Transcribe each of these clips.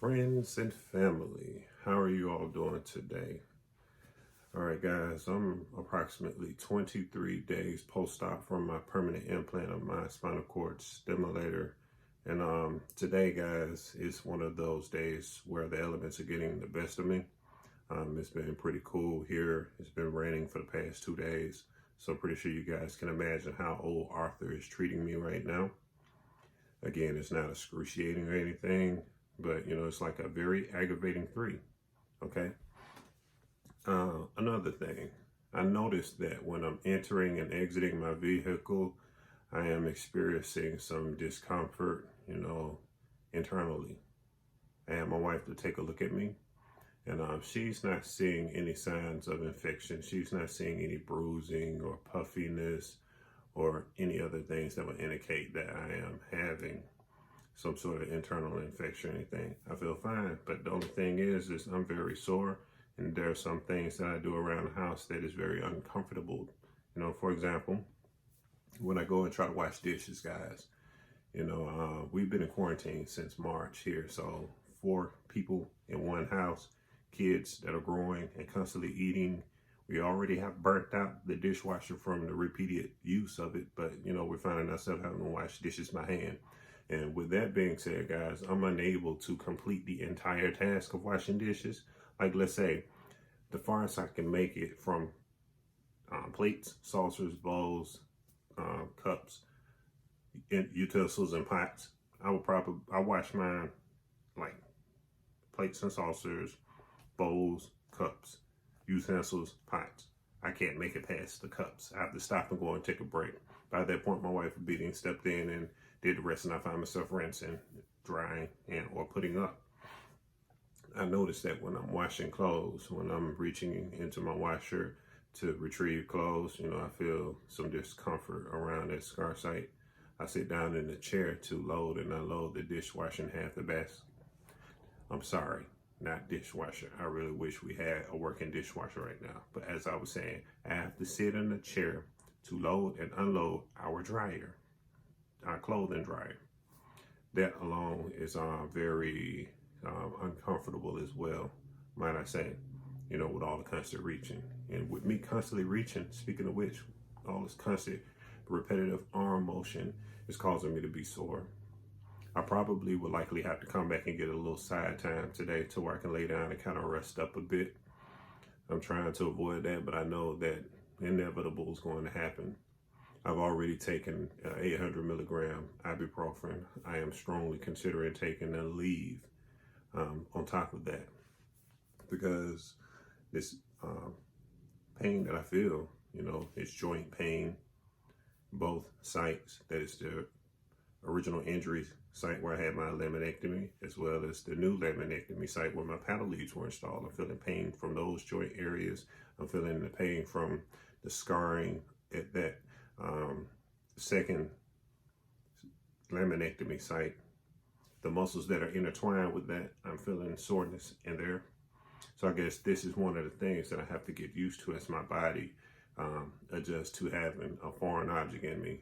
Friends and family, how are you all doing today? All right, guys, I'm approximately 23 days post-op from my permanent implant of my spinal cord stimulator. And today, guys, is one of those days where the elements are getting the best of me. It's been pretty cool here. It's been raining for the past 2 days. So I'm pretty sure you guys can imagine how old Arthur is treating me right now. Again, it's not excruciating or anything, but it's like a very aggravating 3. Okay. Another thing, I noticed that when I'm entering and exiting my vehicle, I am experiencing some discomfort, internally. I had my wife to take a look at me, and she's not seeing any signs of infection. She's not seeing any bruising or puffiness or any other things that would indicate that I am having some sort of internal infection or anything. I feel fine, but the only thing is I'm very sore, and there are some things that I do around the house that is very uncomfortable. For example, when I go and try to wash dishes, guys, we've been in quarantine since March here, so 4 people in one house, kids that are growing and constantly eating. We already have burnt out the dishwasher from the repeated use of it, but we're finding ourselves having to wash dishes by hand. And with that being said, guys, I'm unable to complete the entire task of washing dishes. Like, let's say, the farthest I can make it from plates, saucers, bowls, cups, utensils, and pots. I wash mine like plates and saucers, bowls, cups, utensils, pots. I can't make it past the cups. I have to stop and go and take a break. By that point, my wife stepped in and did the rest, and I found myself rinsing, drying, and or putting up. I noticed that when I'm washing clothes, when I'm reaching into my washer to retrieve clothes, I feel some discomfort around that scar site. I sit down in the chair to load and unload the dishwasher in half the basket. I'm sorry, not dishwasher. I really wish we had a working dishwasher right now. But as I was saying, I have to sit in the chair to load and unload our dryer, our clothing dryer. That alone is very uncomfortable as well, might I say, with all the constant reaching. And with me constantly reaching, speaking of which, all this constant repetitive arm motion is causing me to be sore. I probably would likely have to come back and get a little side time today to where I can lay down and kind of rest up a bit. I'm trying to avoid that, but I know that inevitable is going to happen. I've already taken 800 milligram ibuprofen. I am strongly considering taking a leave on top of that, because this pain that I feel, it's joint pain, both sites. That is the original injury site where I had my laminectomy, as well as the new laminectomy site where my paddle leads were installed. I'm feeling pain from those joint areas. I'm feeling the pain from the scarring at that second laminectomy site. The muscles that are intertwined with that, I'm feeling soreness in there. So I guess this is one of the things that I have to get used to as my body adjusts to having a foreign object in me,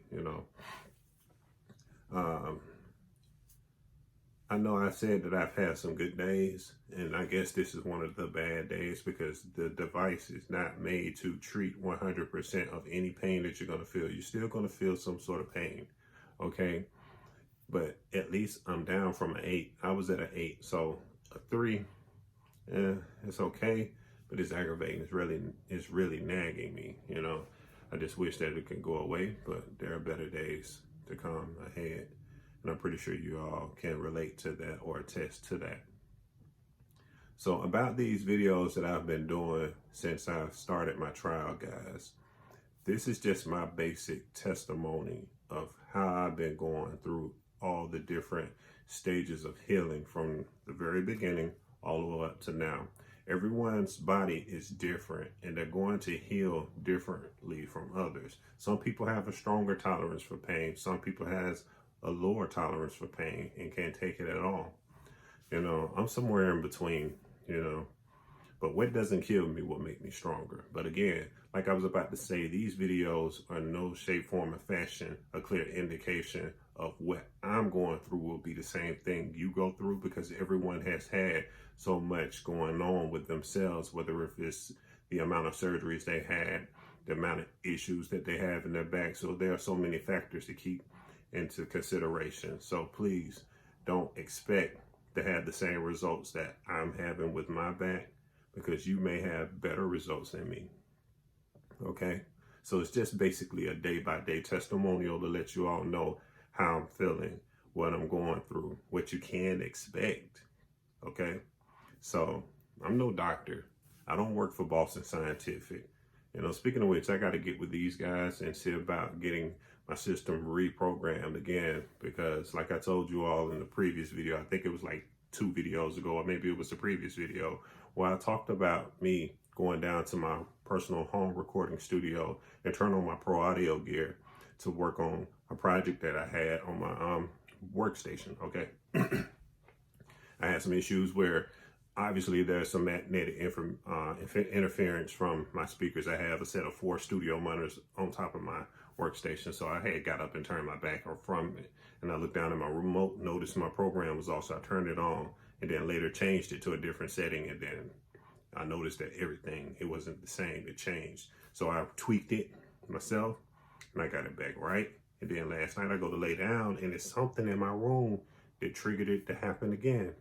I know I said that I've had some good days, and I guess this is one of the bad days, because the device is not made to treat 100% of any pain that you're going to feel. You're still going to feel some sort of pain, okay? But at least I'm down from an 8. I was at an 8, so a 3, it's okay, but it's aggravating. It's really nagging me, I just wish that it could go away, but there are better days to come ahead. And I'm pretty sure you all can relate to that or attest to that. So about these videos that I've been doing since I started my trial, guys, this is just my basic testimony of how I've been going through all the different stages of healing from the very beginning all the way up to now. Everyone's body is different, and they're going to heal differently from others. Some people have a stronger tolerance for pain. Some people has a lower tolerance for pain and can't take it at all. I'm somewhere in between, But what doesn't kill me will make me stronger. But again, like I was about to say, these videos are in no shape, form, or fashion a clear indication of what I'm going through will be the same thing you go through, because everyone has had so much going on with themselves, whether if it's the amount of surgeries they had, the amount of issues that they have in their back. So there are so many factors to keep into consideration. So please don't expect to have the same results that I'm having with my back, because you may have better results than me. Okay? So it's just basically a day-by-day testimonial to let you all know how I'm feeling, what I'm going through, what you can expect. Okay? So I'm no doctor. I don't work for Boston Scientific. You know, speaking of which, I got to get with these guys and see about getting my system reprogrammed again, because like I told you all in the previous video, I think it was like 2 videos ago, or maybe it was the previous video, where I talked about me going down to my personal home recording studio and turn on my pro audio gear to work on a project that I had on my workstation. Okay. I had some issues where obviously there's some magnetic interference from my speakers. I have a set of 4 studio monitors on top of my workstation. So I had got up and turned my back from it. And I looked down at my remote, noticed my program was also, I turned it on and then later changed it to a different setting. And then I noticed that everything, it wasn't the same, it changed. So I tweaked it myself and I got it back right. And then last night I go to lay down and it's something in my room that triggered it to happen again.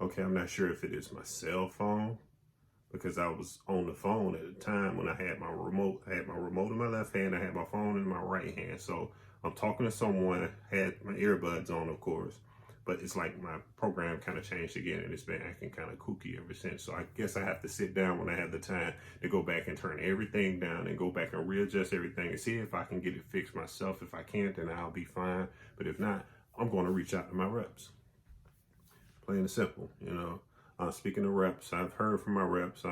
Okay, I'm not sure if it is my cell phone, because I was on the phone at the time when I had my remote. I had my remote in my left hand, I had my phone in my right hand. So I'm talking to someone, had my earbuds on, of course, but it's like my program kind of changed again and it's been acting kind of kooky ever since. So I guess I have to sit down when I have the time to go back and turn everything down and go back and readjust everything and see if I can get it fixed myself. If I can't, then I'll be fine. But if not, I'm going to reach out to my reps. Plain and simple, you know. Speaking of reps, I've heard from my reps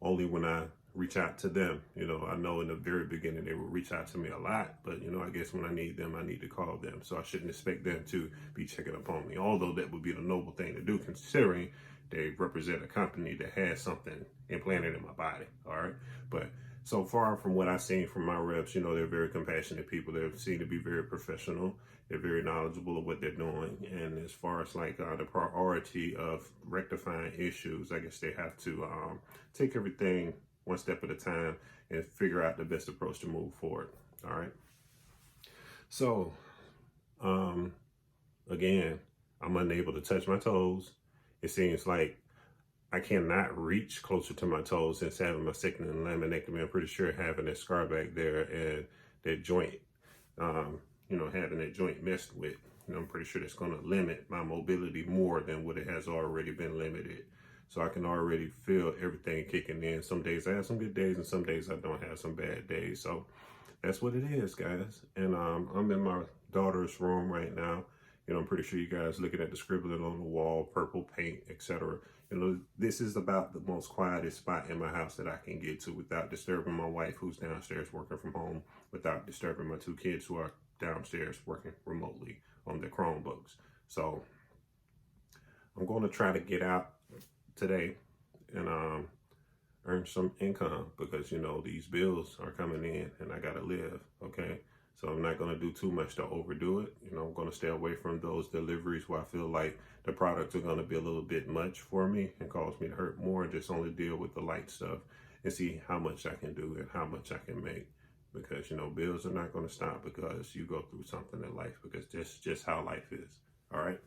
only when I reach out to them. You know, I know in the very beginning they would reach out to me a lot, but you know, I guess when I need them, I need to call them. So I shouldn't expect them to be checking up on me, although that would be the noble thing to do, considering they represent a company that has something implanted in my body. All right. But so far from what I've seen from my reps, you know, they're very compassionate people. They seem to be very professional. They're very knowledgeable of what they're doing. And as far as like the priority of rectifying issues, I guess they have to take everything one step at a time and figure out the best approach to move forward. All right. So, again, I'm unable to touch my toes. It seems like I cannot reach closer to my toes since having my second laminectomy. I'm pretty sure having that scar back there and that joint, you know, having that joint messed with, you know, I'm pretty sure that's going to limit my mobility more than what it has already been limited. So I can already feel everything kicking in. Some days I have some good days and some days I don't have some bad days. So that's what it is, guys. And I'm in my daughter's room right now. You know, I'm pretty sure you guys looking at the scribbling on the wall, purple paint, etc. You know, this is about the most quietest spot in my house that I can get to without disturbing my wife, who's downstairs working from home, without disturbing my 2 kids who are downstairs working remotely on their Chromebooks. So I'm going to try to get out today and earn some income, because you know these bills are coming in and I gotta live. Okay, so I'm not gonna do too much to overdo it. You know, I'm gonna stay away from those deliveries where I feel like the products are gonna be a little bit much for me and cause me to hurt more, and just only deal with the light stuff and see how much I can do and how much I can make. Because you know, bills are not gonna stop because you go through something in life, because that's just how life is. All right.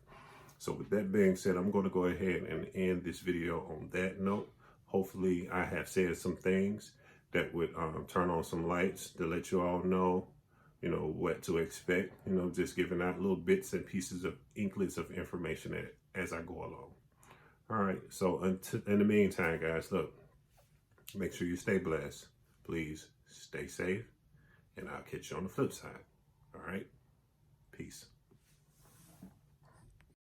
So with that being said, I'm going to go ahead and end this video on that note. Hopefully I have said some things that would turn on some lights to let you all know, you know, what to expect. You know, just giving out little bits and pieces of inklets of information as I go along. All right. So in the meantime, guys, look, make sure you stay blessed. Please stay safe, and I'll catch you on the flip side. All right. Peace.